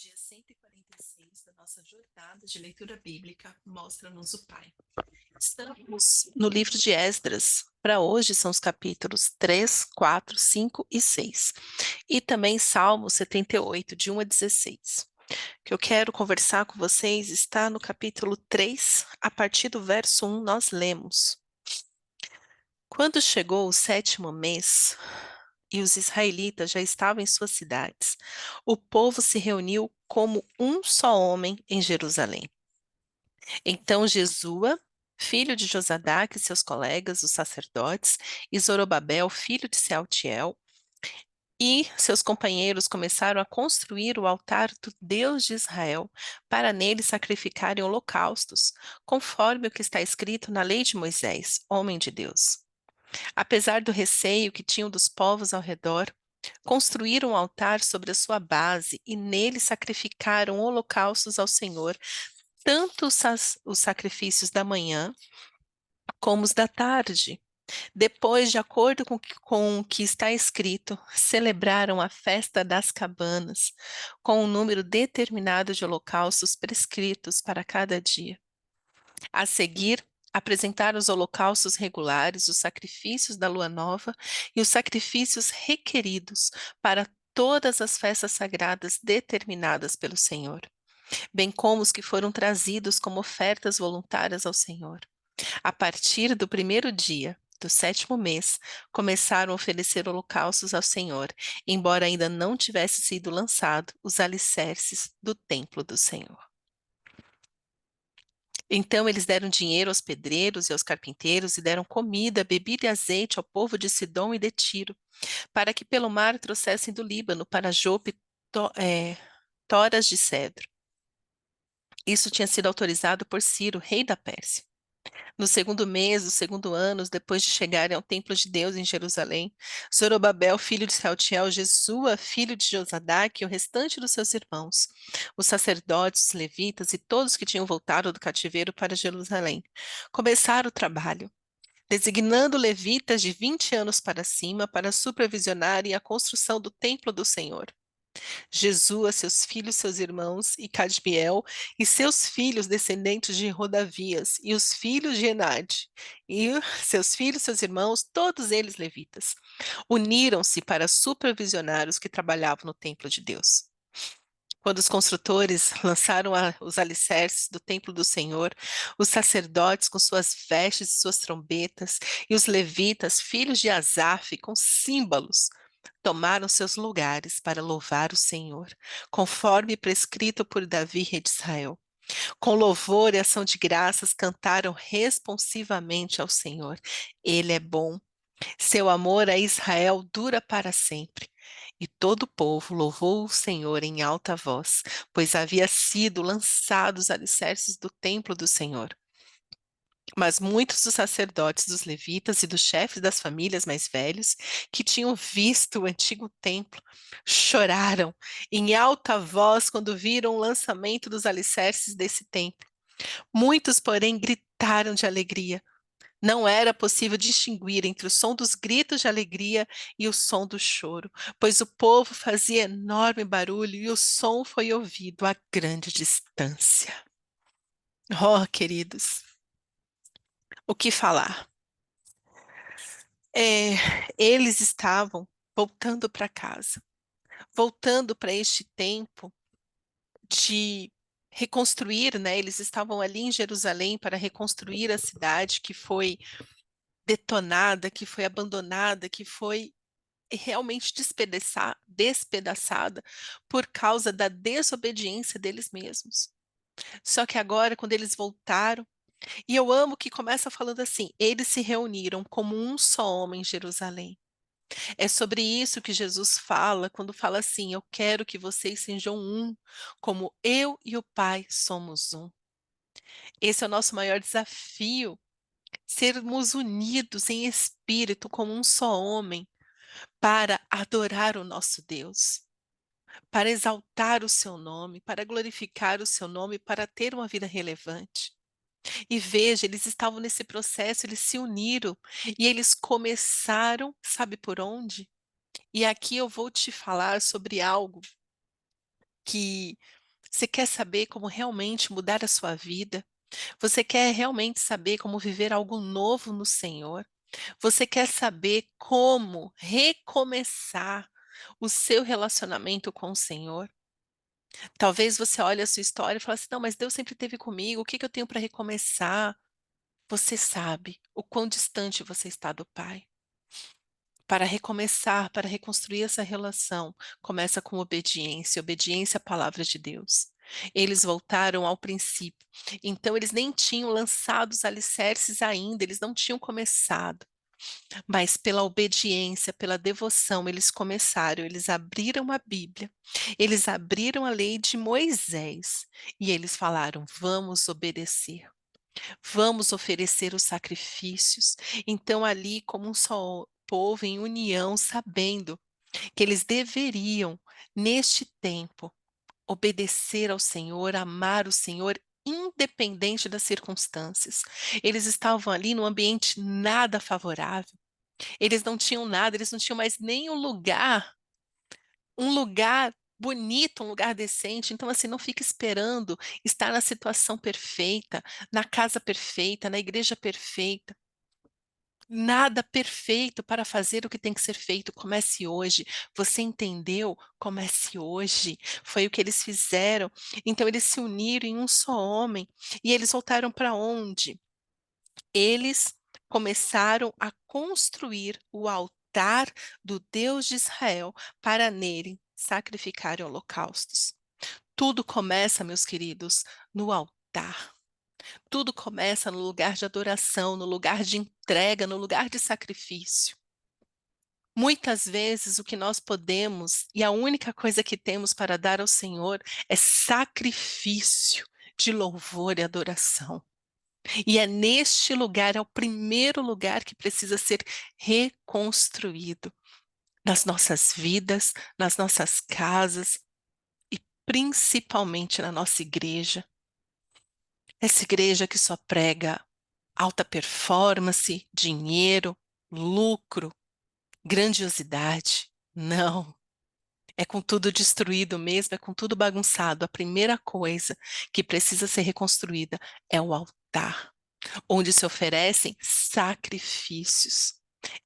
Dia 146 da nossa jornada de leitura bíblica mostra-nos o Pai. Estamos no livro de Esdras. Para hoje são os capítulos 3, 4, 5 e 6. E também Salmo 78, de 1 a 16. O que eu quero conversar com vocês está no capítulo 3, a partir do verso 1, nós lemos. Quando chegou o 7º mês, e os israelitas já estavam em suas cidades, o povo se reuniu como um só homem em Jerusalém. Então Jesua, filho de Josadaque e seus colegas, os sacerdotes, e Zorobabel, filho de Sealtiel, e seus companheiros começaram a construir o altar do Deus de Israel, para nele sacrificarem holocaustos, conforme o que está escrito na lei de Moisés, homem de Deus. Apesar do receio que tinham dos povos ao redor, construíram um altar sobre a sua base e nele sacrificaram holocaustos ao Senhor, tanto os sacrifícios da manhã como os da tarde. Depois, de acordo com o que está escrito, celebraram a festa das cabanas, com um número determinado de holocaustos prescritos para cada dia. A seguir, apresentaram os holocaustos regulares, os sacrifícios da lua nova e os sacrifícios requeridos para todas as festas sagradas determinadas pelo Senhor, bem como os que foram trazidos como ofertas voluntárias ao Senhor. A partir do primeiro dia do 7º mês, começaram a oferecer holocaustos ao Senhor, embora ainda não tivesse sido lançado os alicerces do templo do Senhor. Então eles deram dinheiro aos pedreiros e aos carpinteiros e deram comida, bebida e azeite ao povo de Sidom e de Tiro, para que pelo mar trouxessem do Líbano para Jope toras de cedro. Isso tinha sido autorizado por Ciro, rei da Pérsia. No segundo mês, do segundo ano, depois de chegarem ao templo de Deus em Jerusalém, Zorobabel, filho de Saltiel, Jesua, filho de Josadaque, e o restante dos seus irmãos, os sacerdotes, os levitas e todos que tinham voltado do cativeiro para Jerusalém, começaram o trabalho, designando levitas de 20 anos para cima para supervisionarem a construção do templo do Senhor. Jesua, seus filhos, seus irmãos, e Cadmiel, e seus filhos descendentes de Rodavias, e os filhos de Enade, e seus filhos, seus irmãos, todos eles levitas, uniram-se para supervisionar os que trabalhavam no templo de Deus. Quando os construtores lançaram os alicerces do templo do Senhor, os sacerdotes com suas vestes e suas trombetas, e os levitas, filhos de Asaf, com símbolos, tomaram seus lugares para louvar o Senhor, conforme prescrito por Davi, rei de Israel. Com louvor e ação de graças cantaram responsivamente ao Senhor. Ele é bom, seu amor a Israel dura para sempre. E todo o povo louvou o Senhor em alta voz, pois havia sido lançados os alicerces do templo do Senhor. Mas muitos dos sacerdotes, dos levitas e dos chefes das famílias mais velhos, que tinham visto o antigo templo, choraram em alta voz quando viram o lançamento dos alicerces desse templo. Muitos, porém, gritaram de alegria. Não era possível distinguir entre o som dos gritos de alegria e o som do choro, pois o povo fazia enorme barulho e o som foi ouvido a grande distância. Oh, queridos, o que falar? É, eles estavam voltando para casa, voltando para este tempo de reconstruir, né? Eles estavam ali em Jerusalém para reconstruir a cidade que foi detonada, que foi abandonada, que foi realmente despedaçada por causa da desobediência deles mesmos. Só que agora, quando eles voltaram, e eu amo que começa falando assim: eles se reuniram como um só homem em Jerusalém. É sobre isso que Jesus fala quando fala assim: eu quero que vocês sejam um, como eu e o Pai somos um. Esse é o nosso maior desafio, sermos unidos em espírito como um só homem para adorar o nosso Deus, para exaltar o seu nome, para glorificar o seu nome, para ter uma vida relevante. E veja, eles estavam nesse processo, eles se uniram e eles começaram, sabe por onde? E aqui eu vou te falar sobre algo que você quer saber como realmente mudar a sua vida? Você quer realmente saber como viver algo novo no Senhor? Você quer saber como recomeçar o seu relacionamento com o Senhor? Talvez você olhe a sua história e fale assim: não, mas Deus sempre esteve comigo, o que que eu tenho para recomeçar? Você sabe o quão distante você está do Pai. Para recomeçar, para reconstruir essa relação, começa com obediência, obediência à palavra de Deus. Eles voltaram ao princípio, então eles nem tinham lançado os alicerces ainda, eles não tinham começado, mas pela obediência, pela devoção, eles começaram, eles abriram a Bíblia, eles abriram a lei de Moisés e eles falaram: vamos obedecer. Vamos oferecer os sacrifícios. Então, ali, como um só povo em união, sabendo que eles deveriam, neste tempo, obedecer ao Senhor, amar o Senhor, independente das circunstâncias. Eles estavam ali num ambiente nada favorável. Eles não tinham nada, eles não tinham mais nem um lugar bonito, um lugar decente. Então, assim, não fique esperando estar na situação perfeita, na casa perfeita, na igreja perfeita. Nada perfeito para fazer o que tem que ser feito. Comece hoje. Você entendeu? Comece hoje. Foi o que eles fizeram. Então, eles se uniram em um só homem. E eles voltaram para onde? Eles começaram a construir o altar do Deus de Israel para nele sacrificarem holocaustos. Tudo começa, meus queridos, no altar. Tudo começa no lugar de adoração, no lugar de entrega, no lugar de sacrifício. Muitas vezes o que nós podemos e a única coisa que temos para dar ao Senhor é sacrifício de louvor e adoração. E é neste lugar, é o primeiro lugar que precisa ser reconstruído nas nossas vidas, nas nossas casas e principalmente na nossa igreja. Essa igreja que só prega alta performance, dinheiro, lucro, grandiosidade. Não. É com tudo destruído mesmo, é com tudo bagunçado. A primeira coisa que precisa ser reconstruída é o altar, onde se oferecem sacrifícios.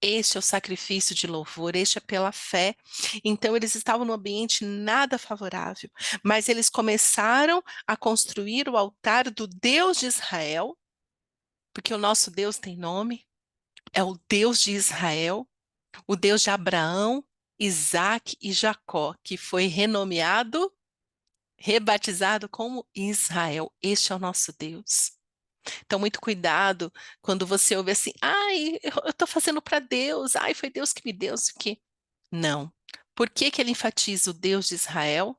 Este é o sacrifício de louvor, este é pela fé. Então, eles estavam num ambiente nada favorável, mas eles começaram a construir o altar do Deus de Israel, porque o nosso Deus tem nome, é o Deus de Israel, o Deus de Abraão, Isaque e Jacó, que foi renomeado, rebatizado como Israel. Este é o nosso Deus. Então, muito cuidado quando você ouve assim, ai, eu estou fazendo para Deus, ai, foi Deus que me deu isso aqui. Não. Por que que ele enfatiza o Deus de Israel?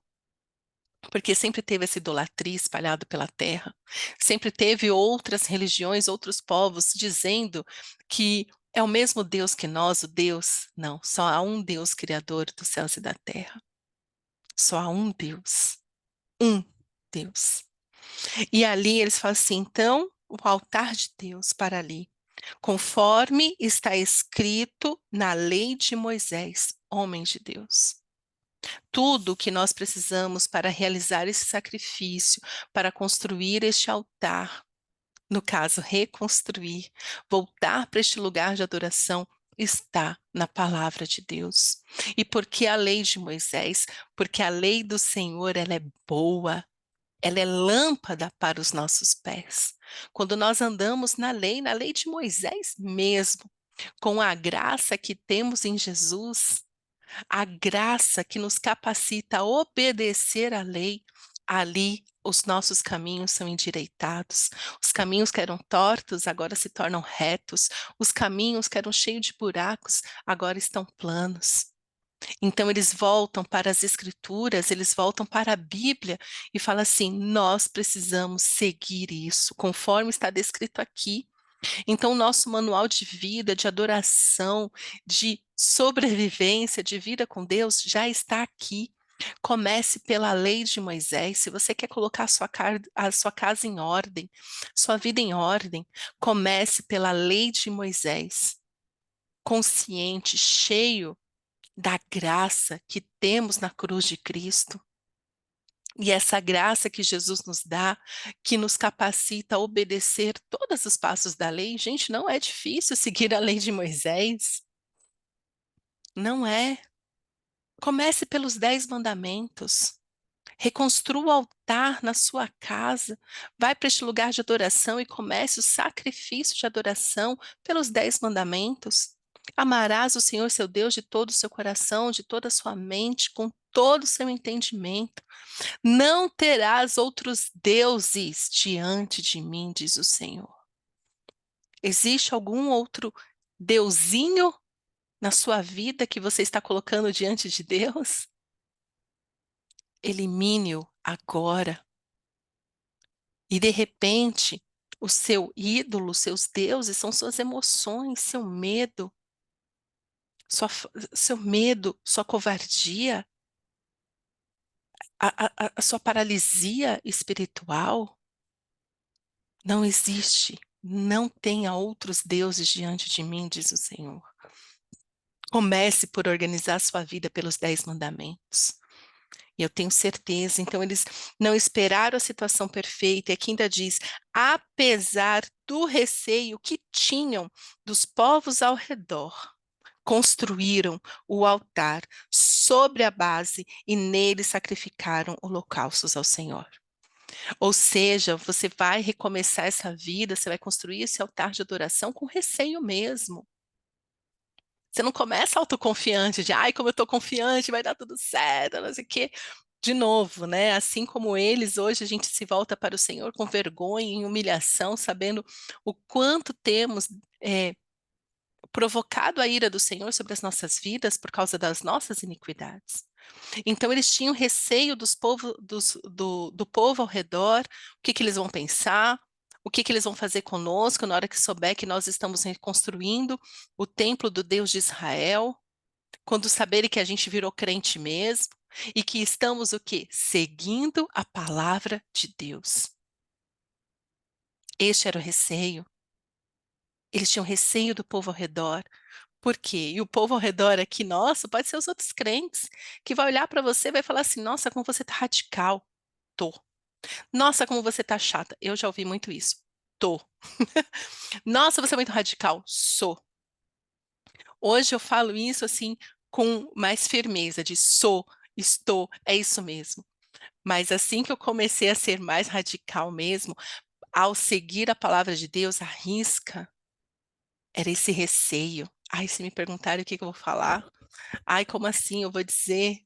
Porque sempre teve essa idolatria espalhada pela terra, sempre teve outras religiões, outros povos dizendo que é o mesmo Deus que nós, o Deus. Não, só há um Deus criador dos céus e da terra. Só há um Deus. Um Deus. E ali eles falam assim, então, o altar de Deus para ali, conforme está escrito na lei de Moisés, homem de Deus. Tudo o que nós precisamos para realizar esse sacrifício, para construir este altar, no caso, reconstruir, voltar para este lugar de adoração, está na palavra de Deus. E por que a lei de Moisés? Porque a lei do Senhor, ela é boa, ela é lâmpada para os nossos pés. Quando nós andamos na lei de Moisés mesmo, com a graça que temos em Jesus, a graça que nos capacita a obedecer à lei, ali os nossos caminhos são endireitados. Os caminhos que eram tortos agora se tornam retos. Os caminhos que eram cheios de buracos agora estão planos. Então eles voltam para as escrituras, eles voltam para a Bíblia e falam assim: nós precisamos seguir isso, conforme está descrito aqui. Então, o nosso manual de vida, de adoração, de sobrevivência, de vida com Deus, já está aqui. Comece pela lei de Moisés. Se você quer colocar a sua casa em ordem, sua vida em ordem, comece pela lei de Moisés. Consciente, cheio da graça que temos na cruz de Cristo. E essa graça que Jesus nos dá, que nos capacita a obedecer todos os passos da lei, gente, não é difícil seguir a lei de Moisés. Não é. Comece pelos 10 mandamentos. Reconstrua o altar na sua casa. Vai para este lugar de adoração e comece o sacrifício de adoração pelos 10 mandamentos. Amarás o Senhor seu Deus de todo o seu coração, de toda a sua mente, com todo o seu entendimento. Não terás outros deuses diante de mim, diz o Senhor. Existe algum outro deusinho na sua vida que você está colocando diante de Deus? Elimine-o agora. E de repente, o seu ídolo, seus deuses são suas emoções, seu medo, seu medo, sua covardia, a sua paralisia espiritual. Não existe, não tenha outros deuses diante de mim, diz o Senhor. Comece por organizar sua vida pelos 10 mandamentos. E eu tenho certeza, então eles não esperaram a situação perfeita, e aqui ainda diz, apesar do receio que tinham dos povos ao redor, construíram o altar sobre a base e nele sacrificaram holocaustos ao Senhor. Ou seja, você vai recomeçar essa vida, você vai construir esse altar de adoração com receio mesmo. Você não começa autoconfiante de, ai, como eu estou confiante, vai dar tudo certo, não sei o quê. De novo, né? Assim como eles, hoje a gente se volta para o Senhor com vergonha e humilhação, sabendo o quanto temos provocado a ira do Senhor sobre as nossas vidas por causa das nossas iniquidades. Então eles tinham receio do povo ao redor, o que eles vão pensar, o que eles vão fazer conosco na hora que souber que nós estamos reconstruindo o templo do Deus de Israel, quando saberem que a gente virou crente mesmo e que estamos o quê? Seguindo a palavra de Deus. Este era o receio. Eles tinham receio do povo ao redor. Por quê? E o povo ao redor aqui, nossa, pode ser os outros crentes, que vai olhar para você e vai falar assim: nossa, como você tá radical. Tô. Nossa, como você tá chata. Eu já ouvi muito isso. Tô. Nossa, você é muito radical. Sou. Hoje eu falo isso assim com mais firmeza, de sou, estou, é isso mesmo. Mas assim que eu comecei a ser mais radical mesmo, ao seguir a palavra de Deus, à risca, era esse receio. Ai, se me perguntarem o que que eu vou falar, ai, como assim? Eu vou dizer,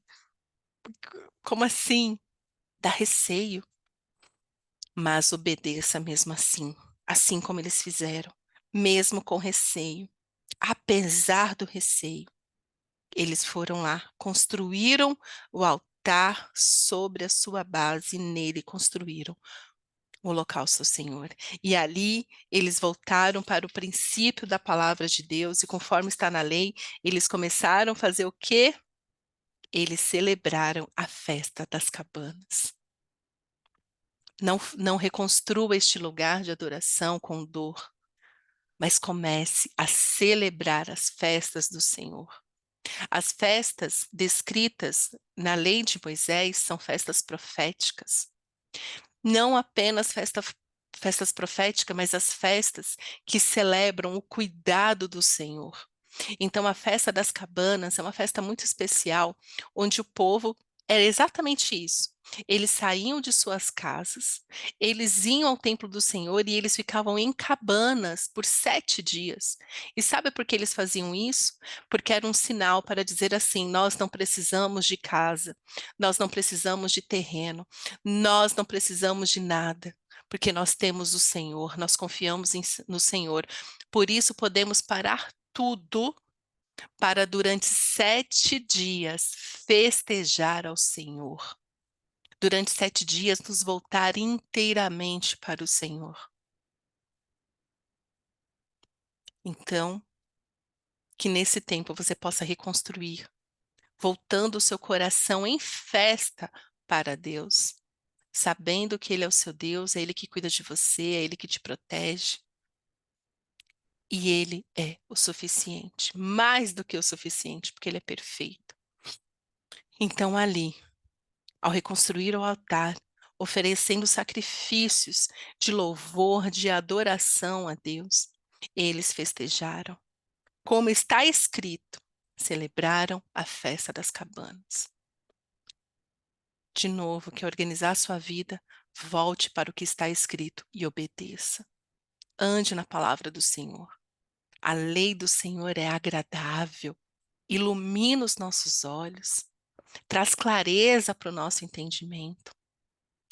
como assim? Dá receio, mas obedeça mesmo assim, assim como eles fizeram, mesmo com receio. Apesar do receio, eles foram lá, construíram o altar sobre a sua base e nele construíram o holocausto ao Senhor. E ali eles voltaram para o princípio da palavra de Deus, e conforme está na lei, eles começaram a fazer o quê? Eles celebraram a festa das cabanas. Não reconstrua este lugar de adoração com dor, mas comece a celebrar as festas do Senhor. As festas descritas na lei de Moisés são festas proféticas. Não apenas festas proféticas, mas as festas que celebram o cuidado do Senhor. Então, a festa das cabanas é uma festa muito especial, onde o povo era exatamente isso. Eles saíam de suas casas, eles iam ao templo do Senhor e eles ficavam em cabanas por 7 dias. E sabe por que eles faziam isso? Porque era um sinal para dizer assim: nós não precisamos de casa, nós não precisamos de terreno, nós não precisamos de nada, porque nós temos o Senhor, nós confiamos no Senhor. Por isso podemos parar tudo para durante 7 dias festejar ao Senhor. Durante 7 dias nos voltar inteiramente para o Senhor. Então, que nesse tempo você possa reconstruir, voltando o seu coração em festa para Deus, sabendo que Ele é o seu Deus, é Ele que cuida de você, é Ele que te protege. E Ele é o suficiente, mais do que o suficiente, porque Ele é perfeito. Então, ali, ao reconstruir o altar, oferecendo sacrifícios de louvor, de adoração a Deus, eles festejaram. Como está escrito, celebraram a festa das cabanas. De novo, quer organizar a sua vida, volte para o que está escrito e obedeça. Ande na palavra do Senhor. A lei do Senhor é agradável, ilumina os nossos olhos, traz clareza para o nosso entendimento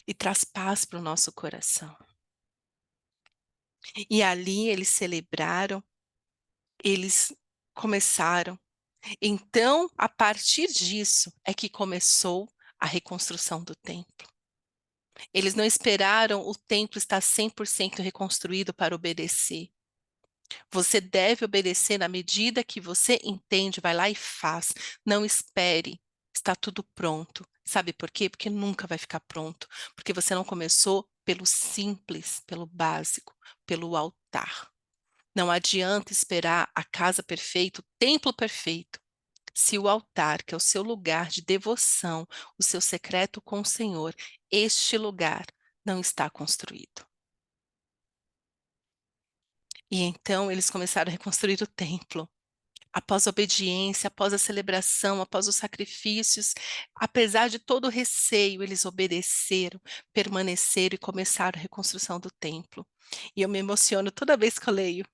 e traz paz para o nosso coração. E ali eles celebraram, eles começaram. Então, a partir disso é que começou a reconstrução do templo. Eles não esperaram o templo estar 100% reconstruído para obedecer. Você deve obedecer na medida que você entende, vai lá e faz. Não espere, está tudo pronto. Sabe por quê? Porque nunca vai ficar pronto. Porque você não começou pelo simples, pelo básico, pelo altar. Não adianta esperar a casa perfeita, o templo perfeito, se o altar, que é o seu lugar de devoção, o seu secreto com o Senhor, este lugar não está construído. E então eles começaram a reconstruir o templo. Após a obediência, após a celebração, após os sacrifícios, apesar de todo o receio, eles obedeceram, permaneceram e começaram a reconstrução do templo. E eu me emociono toda vez que eu leio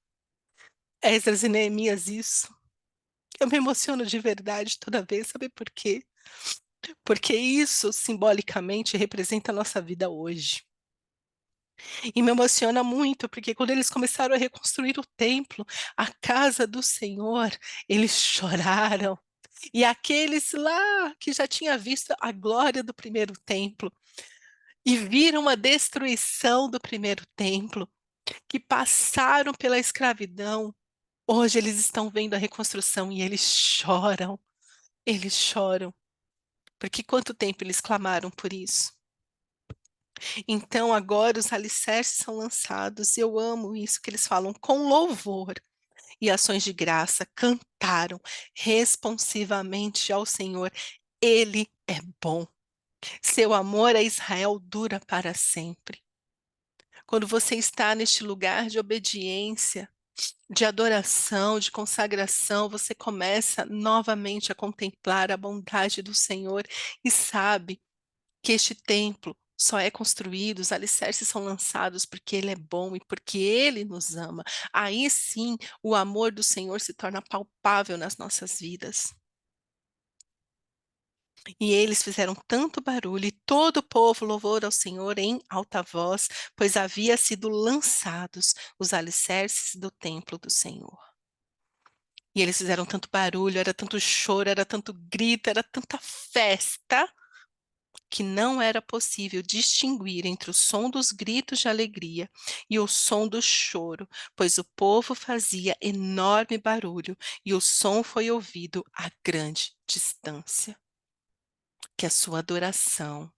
Esdras e Neemias isso. Eu me emociono de verdade toda vez, sabe por quê? Porque isso simbolicamente representa a nossa vida hoje. E me emociona muito, porque quando eles começaram a reconstruir o templo, a casa do Senhor, eles choraram. E aqueles lá que já tinham visto a glória do primeiro templo e viram a destruição do primeiro templo, que passaram pela escravidão, hoje eles estão vendo a reconstrução e eles choram, porque quanto tempo eles clamaram por isso? Então agora os alicerces são lançados, e eu amo isso que eles falam, com louvor e ações de graça, cantaram responsivamente ao Senhor. Ele é bom. Seu amor a Israel dura para sempre. Quando você está neste lugar de obediência, de adoração, de consagração, você começa novamente a contemplar a bondade do Senhor e sabe que este templo só é construído, os alicerces são lançados porque Ele é bom e porque Ele nos ama. Aí sim, o amor do Senhor se torna palpável nas nossas vidas. E eles fizeram tanto barulho, e todo o povo louvou ao Senhor em alta voz, pois havia sido lançados os alicerces do templo do Senhor. E eles fizeram tanto barulho, era tanto choro, era tanto grito, era tanta festa, que não era possível distinguir entre o som dos gritos de alegria e o som do choro, pois o povo fazia enorme barulho e o som foi ouvido a grande distância. Que a sua adoração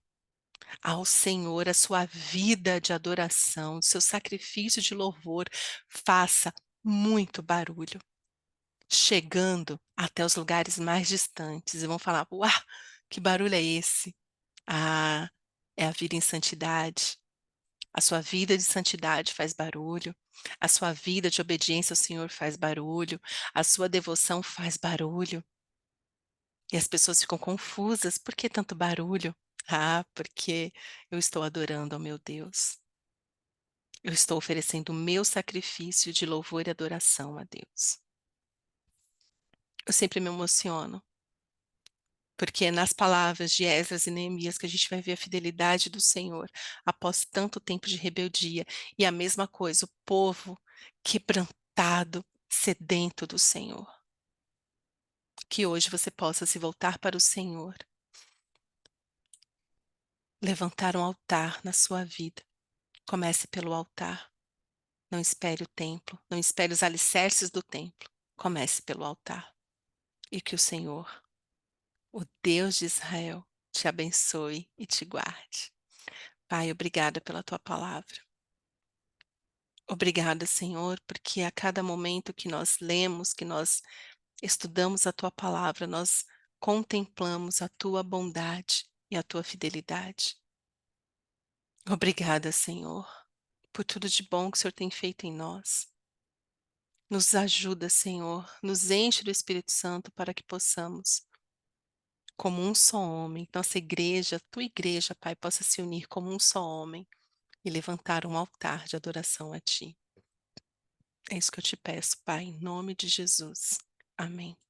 ao Senhor, a sua vida de adoração, o seu sacrifício de louvor, faça muito barulho, chegando até os lugares mais distantes e vão falar: "Uau, que barulho é esse?" Ah, é a vida em santidade. A sua vida de santidade faz barulho, a sua vida de obediência ao Senhor faz barulho, a sua devoção faz barulho. E as pessoas ficam confusas, por que tanto barulho? Ah, porque eu estou adorando ao meu Deus. Eu estou oferecendo o meu sacrifício de louvor e adoração a Deus. Eu sempre me emociono, porque é nas palavras de Esdras e Neemias que a gente vai ver a fidelidade do Senhor após tanto tempo de rebeldia. E a mesma coisa, o povo quebrantado, sedento do Senhor. Que hoje você possa se voltar para o Senhor, levantar um altar na sua vida. Comece pelo altar. Não espere o templo, não espere os alicerces do templo. Comece pelo altar. E que o Senhor, o Deus de Israel, te abençoe e te guarde. Pai, obrigada pela tua palavra. Obrigada, Senhor, porque a cada momento que nós lemos, que nós estudamos a tua palavra, nós contemplamos a tua bondade, e a tua fidelidade. Obrigada, Senhor, por tudo de bom que o Senhor tem feito em nós. Nos ajuda, Senhor, nos enche do Espírito Santo para que possamos, como um só homem, nossa igreja, tua igreja, Pai, possa se unir como um só homem e levantar um altar de adoração a Ti. É isso que eu te peço, Pai, em nome de Jesus. Amém.